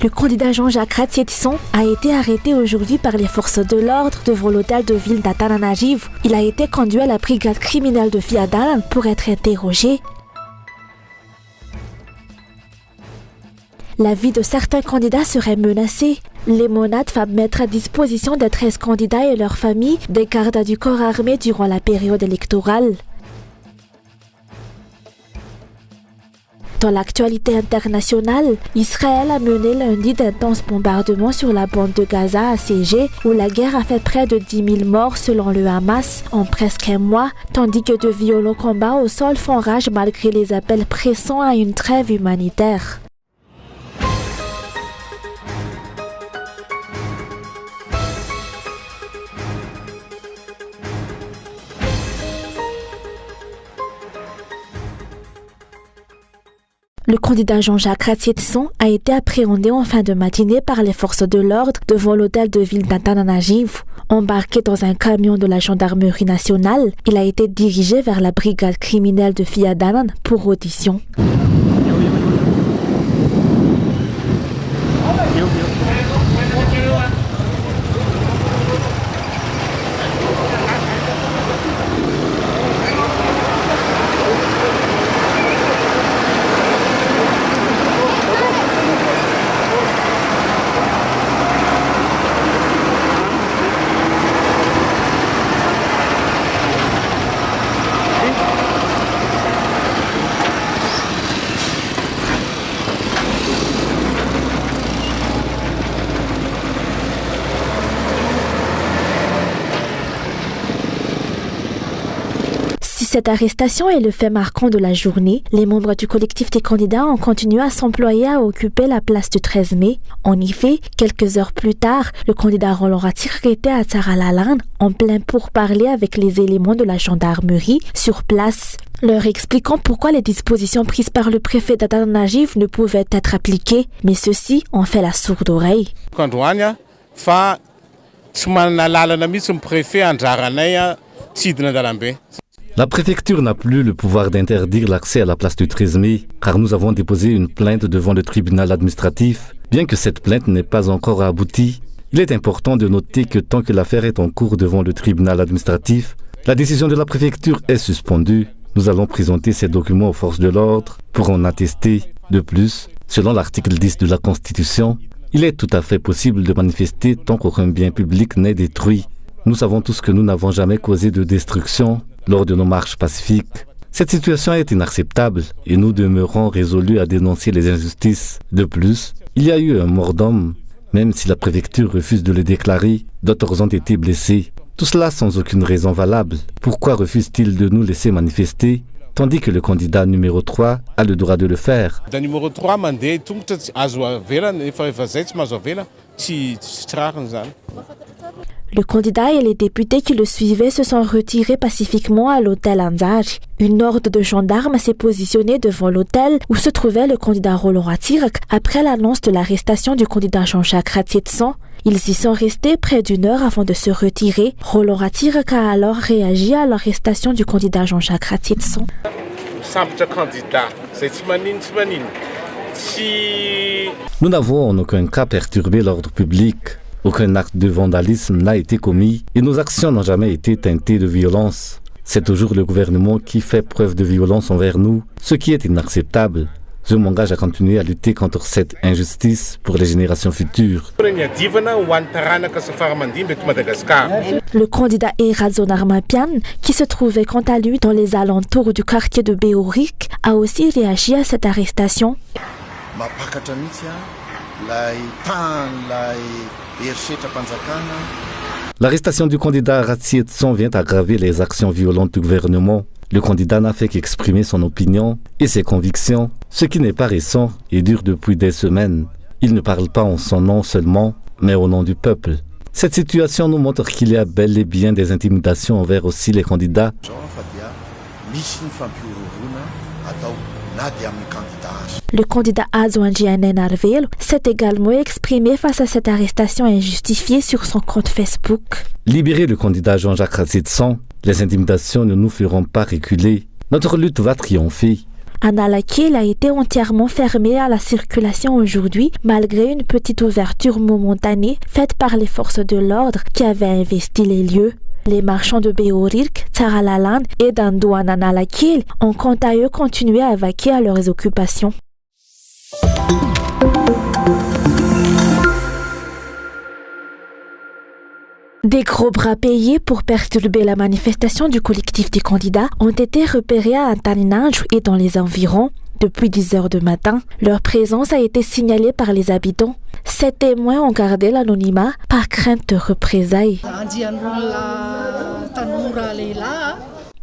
Le candidat Jean-Jacques Ratzietson a été arrêté aujourd'hui par les forces de l'ordre devant l'hôtel de ville d'Atananarivo. Il a été conduit à la brigade criminelle de Fiadanan pour être interrogé. La vie de certains candidats serait menacée. Les monades va mettre à disposition des 13 candidats et leurs familles des gardes du corps armé durant la période électorale. Dans l'actualité internationale, Israël a mené lundi d'intenses bombardements sur la bande de Gaza assiégée où la guerre a fait près de 10 000 morts selon le Hamas en presque un mois, tandis que de violents combats au sol font rage malgré les appels pressants à une trêve humanitaire. Le candidat Jean-Jacques Ratzietson a été appréhendé en fin de matinée par les forces de l'ordre devant l'hôtel de ville d'Atananarivo. Embarqué dans un camion de la gendarmerie nationale, il a été dirigé vers la brigade criminelle de Fiadanan pour audition. Cette arrestation est le fait marquant de la journée. Les membres du collectif des candidats ont continué à s'employer à occuper la place du 13 mai. En effet, quelques heures plus tard, le candidat Roland Ratzietson était à Tsaralaland en plein pourparlers avec les éléments de la gendarmerie sur place, leur expliquant pourquoi les dispositions prises par le préfet d'Atananarivo ne pouvaient être appliquées, mais ceux-ci ont fait la sourde oreille. La préfecture n'a plus le pouvoir d'interdire l'accès à la place du 13 mai, car nous avons déposé une plainte devant le tribunal administratif. Bien que cette plainte n'ait pas encore abouti, il est important de noter que tant que l'affaire est en cours devant le tribunal administratif, la décision de la préfecture est suspendue. Nous allons présenter ces documents aux forces de l'ordre pour en attester. De plus, selon l'article 10 de la Constitution, il est tout à fait possible de manifester tant qu'aucun bien public n'est détruit. Nous savons tous que nous n'avons jamais causé de destruction lors de nos marches pacifiques. Cette situation est inacceptable et nous demeurons résolus à dénoncer les injustices. De plus, il y a eu un mort d'homme. Même si la préfecture refuse de le déclarer, d'autres ont été blessés. Tout cela sans aucune raison valable. Pourquoi refuse-t-il de nous laisser manifester, tandis que le candidat numéro 3 a le droit de le faire? Le candidat et les députés qui le suivaient se sont retirés pacifiquement à l'hôtel Anzari. Une horde de gendarmes s'est positionnée devant l'hôtel où se trouvait le candidat Roland Ratzietson après l'annonce de l'arrestation du candidat Jean-Jacques Ratzietson. Ils y sont restés près d'une heure avant de se retirer. Roland Ratzietson a alors réagi à l'arrestation du candidat Jean-Jacques Ratzietson. Nous n'avons en aucun cas perturbé l'ordre public. Aucun acte de vandalisme n'a été commis et nos actions n'ont jamais été teintées de violence. C'est toujours le gouvernement qui fait preuve de violence envers nous, ce qui est inacceptable. Je m'engage à continuer à lutter contre cette injustice pour les générations futures. Le candidat Erazzon Armapian, qui se trouvait quant à lui dans les alentours du quartier de Beorik, a aussi réagi à cette arrestation. L'arrestation du candidat Ratzietson vient aggraver les actions violentes du gouvernement. Le candidat n'a fait qu'exprimer son opinion et ses convictions, ce qui n'est pas récent et dure depuis des semaines. Il ne parle pas en son nom seulement, mais au nom du peuple. Cette situation nous montre qu'il y a bel et bien des intimidations envers aussi les candidats. Le candidat Azwanjianen Arvelo s'est également exprimé face à cette arrestation injustifiée sur son compte Facebook. Libérer le candidat Jean-Jacques Ratzietson, les intimidations ne nous feront pas reculer. Notre lutte va triompher. Analakil a été entièrement fermé à la circulation aujourd'hui, malgré une petite ouverture momentanée faite par les forces de l'ordre qui avaient investi les lieux. Les marchands de Beorirk, Tsaralaland et d'Andouan Analakil ont quant à eux continué à vaquer à leurs occupations. Des gros bras payés pour perturber la manifestation du collectif des candidats ont été repérés à Antaninanj et dans les environs depuis 10 heures du matin. Leur présence a été signalée par les habitants. Ces témoins ont gardé l'anonymat par crainte de représailles.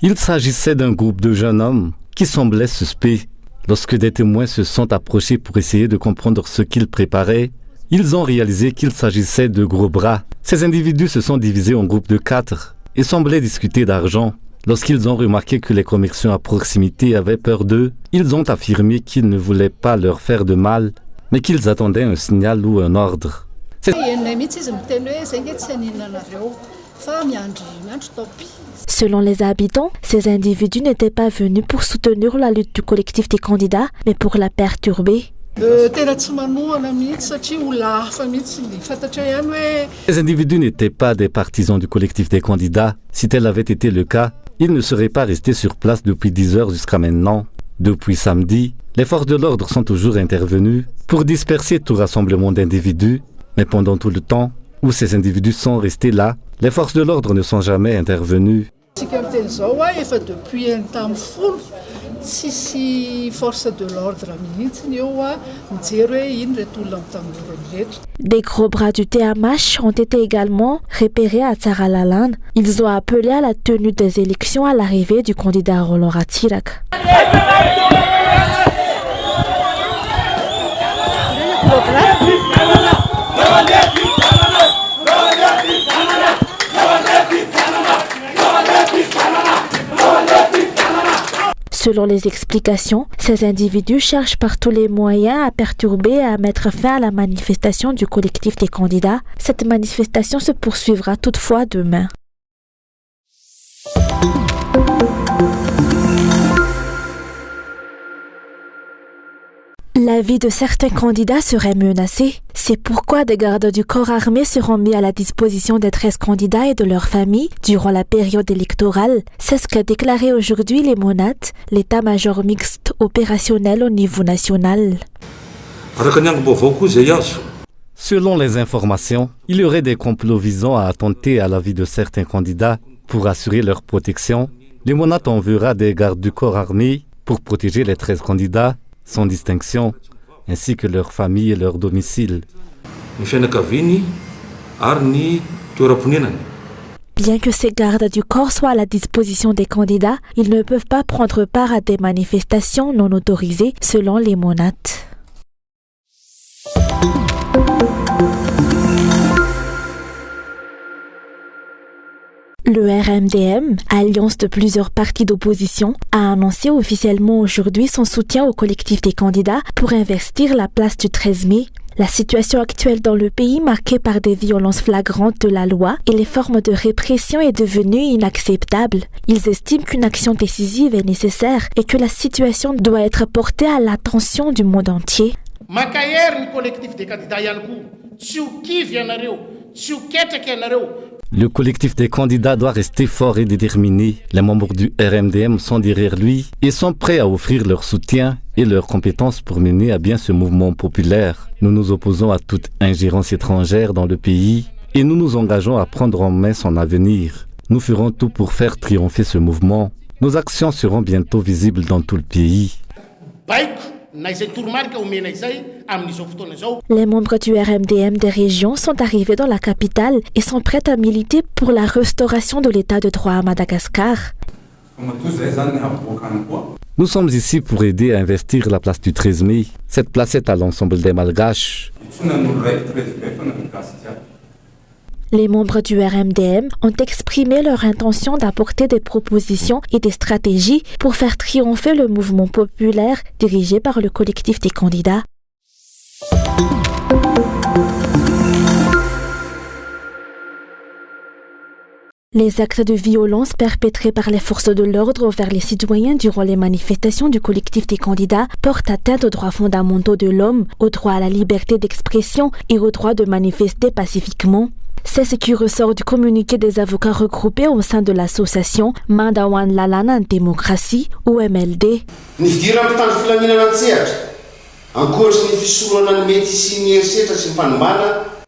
Il s'agissait d'un groupe de jeunes hommes qui semblaient suspects. Lorsque des témoins se sont approchés pour essayer de comprendre ce qu'ils préparaient, ils ont réalisé qu'il s'agissait de gros bras. Ces individus se sont divisés en groupes de 4 et semblaient discuter d'argent. Lorsqu'ils ont remarqué que les commerçants à proximité avaient peur d'eux, ils ont affirmé qu'ils ne voulaient pas leur faire de mal, mais qu'ils attendaient un signal ou un ordre. Selon les habitants, ces individus n'étaient pas venus pour soutenir la lutte du collectif des candidats, mais pour la perturber. Les individus n'étaient pas des partisans du collectif des candidats. Si tel avait été le cas, ils ne seraient pas restés sur place depuis 10 heures jusqu'à maintenant. Depuis samedi, les forces de l'ordre sont toujours intervenues pour disperser tout rassemblement d'individus, mais pendant tout le temps où ces individus sont restés là, les forces de l'ordre ne sont jamais intervenues. Des gros bras du TMH ont été également repérés à Tsaralaland. Ils ont appelé à la tenue des élections à l'arrivée du candidat Roland Ratirak. Selon les explications, ces individus cherchent par tous les moyens à perturber et à mettre fin à la manifestation du collectif des candidats. Cette manifestation se poursuivra toutefois demain. La vie de certains candidats serait menacée. C'est pourquoi des gardes du corps armé seront mis à la disposition des 13 candidats et de leurs familles durant la période électorale. C'est ce qu'a déclaré aujourd'hui les MONAT, l'état-major mixte opérationnel au niveau national. Selon les informations, il y aurait des complots visant à attenter à la vie de certains candidats pour assurer leur protection. Les MONAT enverra des gardes du corps armé pour protéger les 13 candidats sans distinction, ainsi que leurs familles et leur domicile. Bien que ces gardes du corps soient à la disposition des candidats, ils ne peuvent pas prendre part à des manifestations non autorisées selon les MONAT. Le RMDM, alliance de plusieurs partis d'opposition, a annoncé officiellement aujourd'hui son soutien au collectif des candidats pour investir la place du 13 mai. La situation actuelle dans le pays, marquée par des violences flagrantes de la loi et les formes de répression, est devenue inacceptable. Ils estiment qu'une action décisive est nécessaire et que la situation doit être portée à l'attention du monde entier. Le collectif des candidats doit rester fort et déterminé. Les membres du RMDM sont derrière lui et sont prêts à offrir leur soutien et leurs compétences pour mener à bien ce mouvement populaire. Nous nous opposons à toute ingérence étrangère dans le pays et nous nous engageons à prendre en main son avenir. Nous ferons tout pour faire triompher ce mouvement. Nos actions seront bientôt visibles dans tout le pays. Les membres du RMDM des régions sont arrivés dans la capitale et sont prêts à militer pour la restauration de l'état de droit à Madagascar. Nous sommes ici pour aider à investir la place du 13 mai. Cette place est à l'ensemble des Malgaches. Les membres du RMDM ont exprimé leur intention d'apporter des propositions et des stratégies pour faire triompher le mouvement populaire dirigé par le collectif des candidats. Les actes de violence perpétrés par les forces de l'ordre envers les citoyens durant les manifestations du collectif des candidats portent atteinte aux droits fondamentaux de l'homme, au droit à la liberté d'expression et au droit de manifester pacifiquement. C'est ce qui ressort du communiqué des avocats regroupés au sein de l'association Mandawan Lalana en démocratie, ou MLD.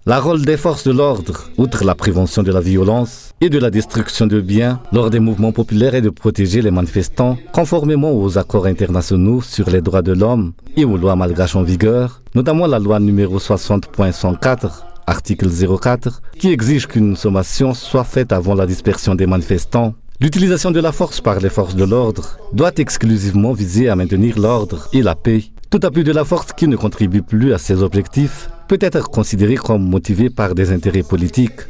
Le rôle des forces de l'ordre, outre la prévention de la violence et de la destruction de biens lors des mouvements populaires, est de protéger les manifestants conformément aux accords internationaux sur les droits de l'homme et aux lois malgaches en vigueur, notamment la loi numéro 60.104, article 04, qui exige qu'une sommation soit faite avant la dispersion des manifestants. L'utilisation de la force par les forces de l'ordre doit exclusivement viser à maintenir l'ordre et la paix. Tout appui de la force qui ne contribue plus à ces objectifs peut être considéré comme motivé par des intérêts politiques.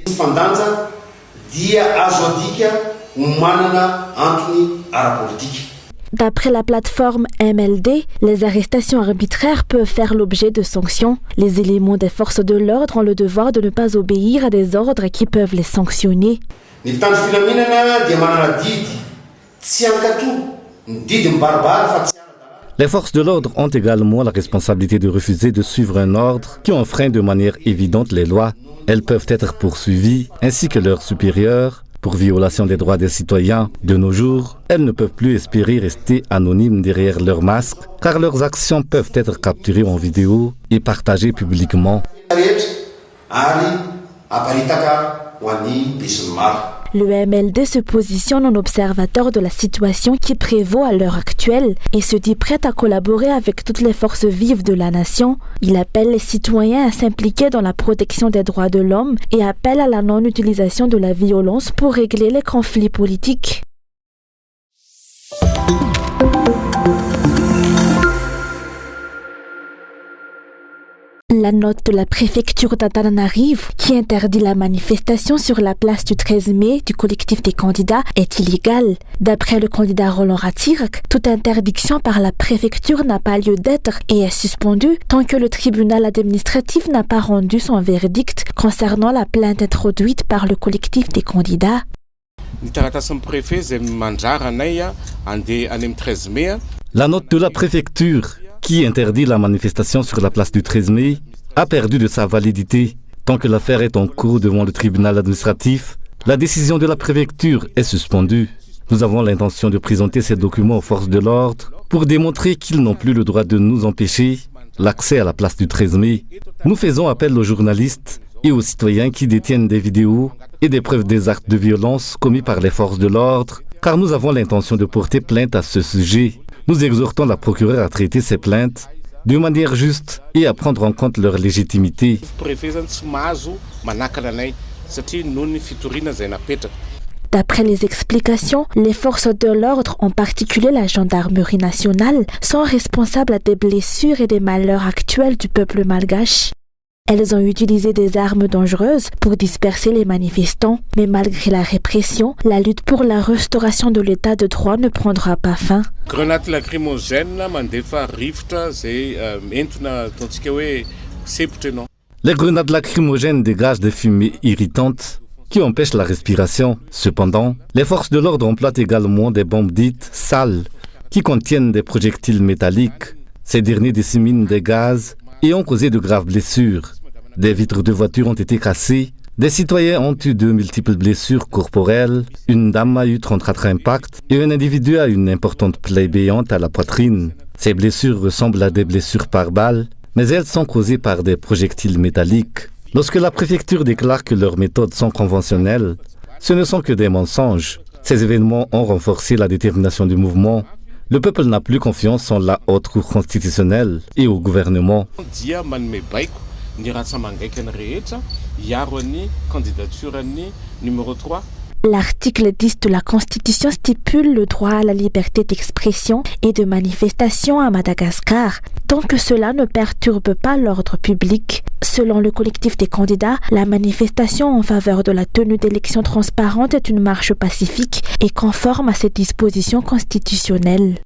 D'après la plateforme MLD, les arrestations arbitraires peuvent faire l'objet de sanctions. Les éléments des forces de l'ordre ont le devoir de ne pas obéir à des ordres qui peuvent les sanctionner. Les forces de l'ordre ont également la responsabilité de refuser de suivre un ordre qui enfreint de manière évidente les lois. Elles peuvent être poursuivies, ainsi que leurs supérieurs, pour violation des droits des citoyens. De nos jours, elles ne peuvent plus espérer rester anonymes derrière leur masque, car leurs actions peuvent être capturées en vidéo et partagées publiquement. Le MLD se positionne en observateur de la situation qui prévaut à l'heure actuelle et se dit prêt à collaborer avec toutes les forces vives de la nation. Il appelle les citoyens à s'impliquer dans la protection des droits de l'homme et appelle à la non-utilisation de la violence pour régler les conflits politiques. La note de la préfecture d'Antananarivo, qui interdit la manifestation sur la place du 13 mai du collectif des candidats, est illégale. D'après le candidat Roland Ratirak, toute interdiction par la préfecture n'a pas lieu d'être et est suspendue tant que le tribunal administratif n'a pas rendu son verdict concernant la plainte introduite par le collectif des candidats. La note de la préfecture qui interdit la manifestation sur la place du 13 mai a perdu de sa validité. Tant que l'affaire est en cours devant le tribunal administratif, la décision de la préfecture est suspendue. Nous avons l'intention de présenter ces documents aux forces de l'ordre pour démontrer qu'ils n'ont plus le droit de nous empêcher l'accès à la place du 13 mai. Nous faisons appel aux journalistes et aux citoyens qui détiennent des vidéos et des preuves des actes de violence commis par les forces de l'ordre, car nous avons l'intention de porter plainte à ce sujet. Nous exhortons la procureure à traiter ces plaintes de manière juste et à prendre en compte leur légitimité. D'après les explications, les forces de l'ordre, en particulier la gendarmerie nationale, sont responsables des blessures et des malheurs actuels du peuple malgache. Elles ont utilisé des armes dangereuses pour disperser les manifestants, mais malgré la répression, la lutte pour la restauration de l'état de droit ne prendra pas fin. Les grenades lacrymogènes dégagent des fumées irritantes qui empêchent la respiration. Cependant, les forces de l'ordre emploient également des bombes dites sales qui contiennent des projectiles métalliques. Ces derniers disséminent des gaz et ont causé de graves blessures. Des vitres de voitures ont été cassées, des citoyens ont eu de multiples blessures corporelles, une dame a eu 34 impacts et un individu a une importante plaie béante à la poitrine. Ces blessures ressemblent à des blessures par balle, mais elles sont causées par des projectiles métalliques. Lorsque la préfecture déclare que leurs méthodes sont conventionnelles, ce ne sont que des mensonges. Ces événements ont renforcé la détermination du mouvement. Le peuple n'a plus confiance en la haute cour constitutionnelle et au gouvernement. L'article 10 de la Constitution stipule le droit à la liberté d'expression et de manifestation à Madagascar, tant que cela ne perturbe pas l'ordre public. Selon le collectif des candidats, la manifestation en faveur de la tenue d'élections transparentes est une marche pacifique et conforme à ces dispositions constitutionnelles.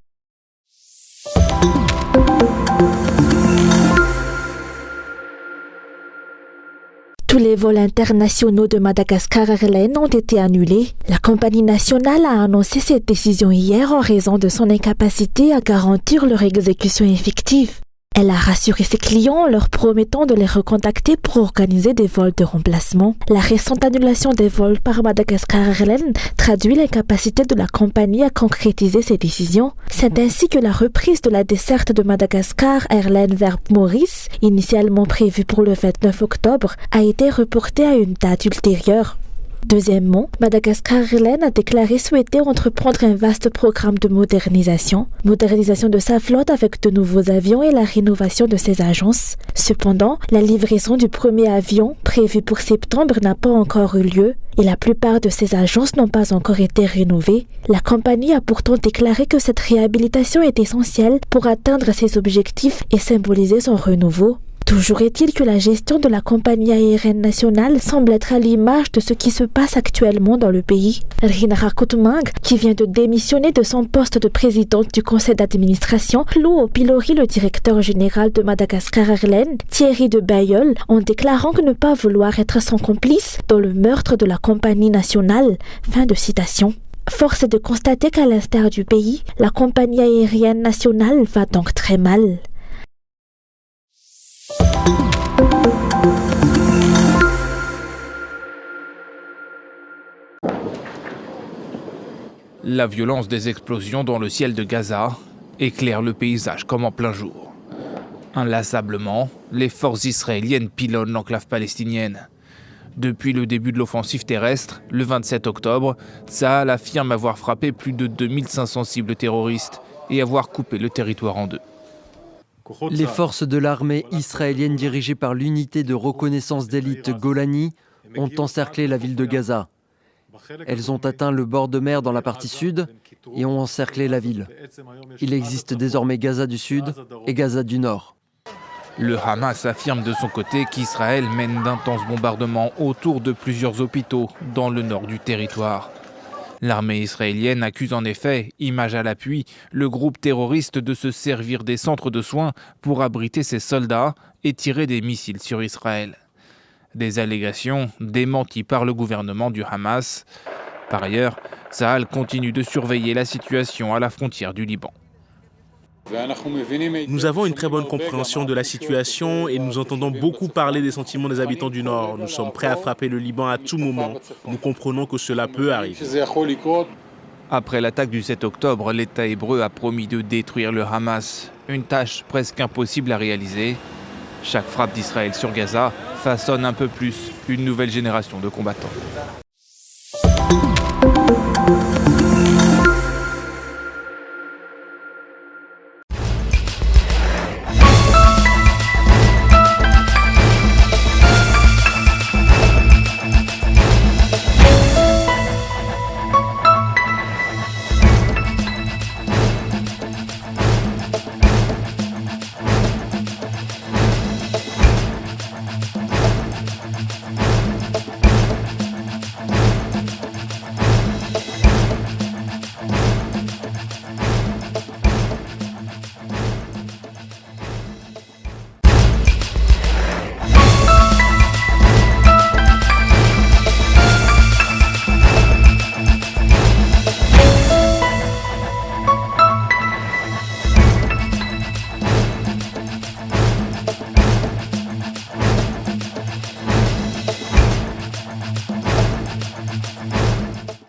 Tous les vols internationaux de Madagascar Airlines ont été annulés. La compagnie nationale a annoncé cette décision hier en raison de son incapacité à garantir leur exécution effective. Elle a rassuré ses clients en leur promettant de les recontacter pour organiser des vols de remplacement. La récente annulation des vols par Madagascar Airlines traduit l'incapacité de la compagnie à concrétiser ses décisions. C'est ainsi que la reprise de la desserte de Madagascar Airlines vers Maurice, initialement prévue pour le 29 octobre, a été reportée à une date ultérieure. Deuxièmement, Madagascar Airlines a déclaré souhaiter entreprendre un vaste programme de modernisation de sa flotte avec de nouveaux avions et la rénovation de ses agences. Cependant, la livraison du premier avion, prévu pour septembre, n'a pas encore eu lieu et la plupart de ses agences n'ont pas encore été rénovées. La compagnie a pourtant déclaré que cette réhabilitation est essentielle pour atteindre ses objectifs et symboliser son renouveau. Toujours est-il que la gestion de la compagnie aérienne nationale semble être à l'image de ce qui se passe actuellement dans le pays. Rina Rakotmang, qui vient de démissionner de son poste de présidente du conseil d'administration, cloue au pilori le directeur général de Madagascar Airlines, Thierry de Bailleul, en déclarant que ne pas vouloir être son complice dans le meurtre de la compagnie nationale. Fin de citation. Force est de constater qu'à l'instar du pays, la compagnie aérienne nationale va donc très mal. La violence des explosions dans le ciel de Gaza éclaire le paysage comme en plein jour. Inlassablement, les forces israéliennes pilonnent l'enclave palestinienne. Depuis le début de l'offensive terrestre, le 27 octobre, Tsahal affirme avoir frappé plus de 2500 cibles terroristes et avoir coupé le territoire en deux. Les forces de l'armée israélienne dirigées par l'unité de reconnaissance d'élite Golani ont encerclé la ville de Gaza. Elles ont atteint le bord de mer dans la partie sud et ont encerclé la ville. Il existe désormais Gaza du Sud et Gaza du Nord. Le Hamas affirme de son côté qu'Israël mène d'intenses bombardements autour de plusieurs hôpitaux dans le nord du territoire. L'armée israélienne accuse en effet, image à l'appui, le groupe terroriste de se servir des centres de soins pour abriter ses soldats et tirer des missiles sur Israël. Des allégations démenties par le gouvernement du Hamas. Par ailleurs, Tsahal continue de surveiller la situation à la frontière du Liban. Nous avons une très bonne compréhension de la situation et nous entendons beaucoup parler des sentiments des habitants du Nord. Nous sommes prêts à frapper le Liban à tout moment. Nous comprenons que cela peut arriver. Après l'attaque du 7 octobre, l'État hébreu a promis de détruire le Hamas, une tâche presque impossible à réaliser. Chaque frappe d'Israël sur Gaza façonne un peu plus une nouvelle génération de combattants.